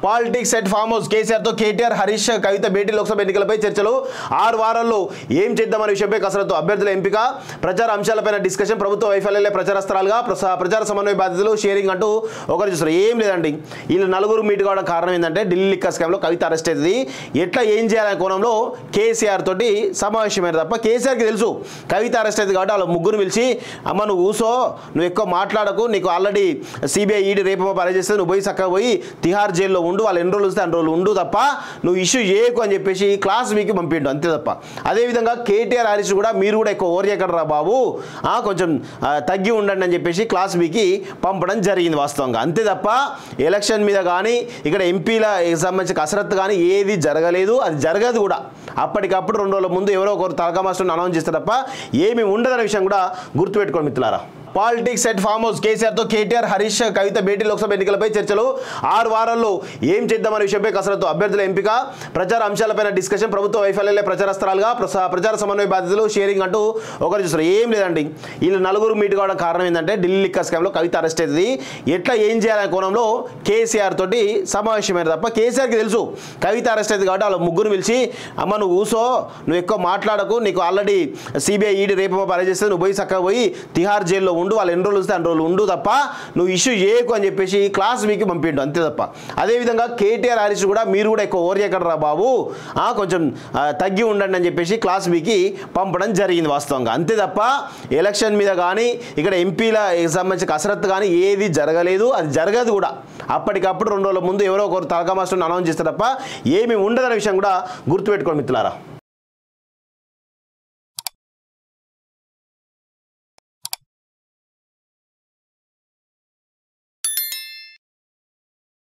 Politics at farm house KCR తో కేటీఆర్ హరీష్ కవిత భేటీ లోక్సభ ఎన్నికలపై చర్చలు 6 వారాల్లో ఏం చేద్దామనే విషయంపై కసరత్తు అభ్యర్థుల ఎంపిక ప్రచార అంశాలపైన డిస్కషన్ ప్రభుత్వ వైఫల్యాలే ప్రచారస్త్రాలుగా ప్రచార సమన్వయ బాధ్యతలు షేరింగ్ అంటూ ఒకరు చూస్తారు. ఏం లేదండి, వీళ్ళు నలుగురు మీట్ కావడం కారణం ఏంటంటే ఢిల్లీ లిక్కర్ స్కామ్లో కవిత అరెస్ట్ అవుతుంది. ఎట్లా ఏం చేయాలనే కోణంలో కేసీఆర్ తోటి సమావేశమైన తప్ప కేసీఆర్కి తెలుసు కవిత అరెస్ట్ అవుతుంది కాబట్టి వాళ్ళ ముగ్గురు పిలిచి అమ్మ నువ్వు కూసో, నువ్వు ఎక్కువ మాట్లాడకు, నీకు ఆల్రెడీ సిబిఐ ఈడీ రేపు అరెస్ట్ చేస్తే నువ్వు పోయి చక్కగా పోయి తిహార్ జైల్లో ఉండు, వాళ్ళు ఎన్ని రోజులు వస్తే అన్ని రోజులు ఉండు తప్ప నువ్వు ఇష్యూ చేయకు అని చెప్పేసి క్లాస్ వీకి పంపిండు అంతే తప్ప. అదేవిధంగా కేటీఆర్ హరీష్ కూడా మీరు కూడా ఎక్కువ ఓవర్ చేయకరా బాబు, కొంచెం తగ్గి ఉండండి అని చెప్పేసి క్లాస్ వీకి పంపడం జరిగింది వాస్తవంగా. అంతే తప్ప ఎలక్షన్ మీద కానీ ఇక్కడ ఎంపీల సంబంధించిన కసరత్తు కానీ ఏది జరగలేదు, అది జరగదు కూడా. అప్పటికప్పుడు 2 రోజుల ముందు ఎవరో ఒకరు తలకా మాస్టర్ని అనౌన్స్ చేస్తారు తప్ప ఏమీ ఉండదనే విషయం కూడా గుర్తుపెట్టుకోండి మిత్రులారా. Politics at farm house KCR తో కేటీఆర్ హరీష్ కవిత భేటీ లోక్సభ ఎన్నికలపై చర్చలు 6 వారాల్లో ఏం చేద్దామనే విషయంపై కసరత్తు అభ్యర్థుల ఎంపిక ప్రచార అంశాలపైన డిస్కషన్ ప్రభుత్వ వైఫల్యాలే ప్రచారస్త్రాలుగా ప్రచార సమన్వయ బాధ్యతలు షేరింగ్ అంటూ ఒకరు చూస్తారు. ఏం లేదండి, వీళ్ళు నలుగురు మీట్ కావడం కారణం ఏంటంటే ఢిల్లీ లిక్కర్ స్కామ్లో కవిత అరెస్ట్ అవుతుంది. ఎట్లా ఏం చేయాలనే కోణంలో కేసీఆర్ తోటి సమావేశమైన తప్ప కేసీఆర్కి తెలుసు కవిత అరెస్ట్ అవుతుంది కాబట్టి వాళ్ళ ముగ్గురు పిలిచి అమ్మ నువ్వు కూసో, నువ్వు ఎక్కువ మాట్లాడకు, నీకు ఆల్రెడీ సిబిఐ ఈడీ రేపు అరెస్ట్ చేస్తే నువ్వు పోయి చక్కగా పోయి తిహార్ జైల్లో ఉండు, వాళ్ళు ఎన్ని రోజులు వస్తే అన్ని రోజులు ఉండు తప్ప నువ్వు ఇష్యూ చేయకు అని చెప్పేసి క్లాస్ వీకి పంపిండు అంతే తప్ప. అదేవిధంగా కేటీఆర్ హరీష్ కూడా మీరు కూడా ఎక్కువ ఓవర్ చేయకరా బాబు, కొంచెం తగ్గి ఉండండి అని చెప్పేసి క్లాస్ వీకి పంపడం జరిగింది వాస్తవంగా. అంతే తప్ప ఎలక్షన్ మీద కానీ ఇక్కడ ఎంపీల సంబంధించిన కసరత్తు కానీ ఏది జరగలేదు, అది జరగదు కూడా. అప్పటికప్పుడు 2 రోజుల ముందు ఎవరో ఒకరు తలకా మాస్టర్ని అనౌన్స్ చేస్తారు తప్ప ఏమీ ఉండదనే విషయం కూడా గుర్తుపెట్టుకోండి మిత్రులారా.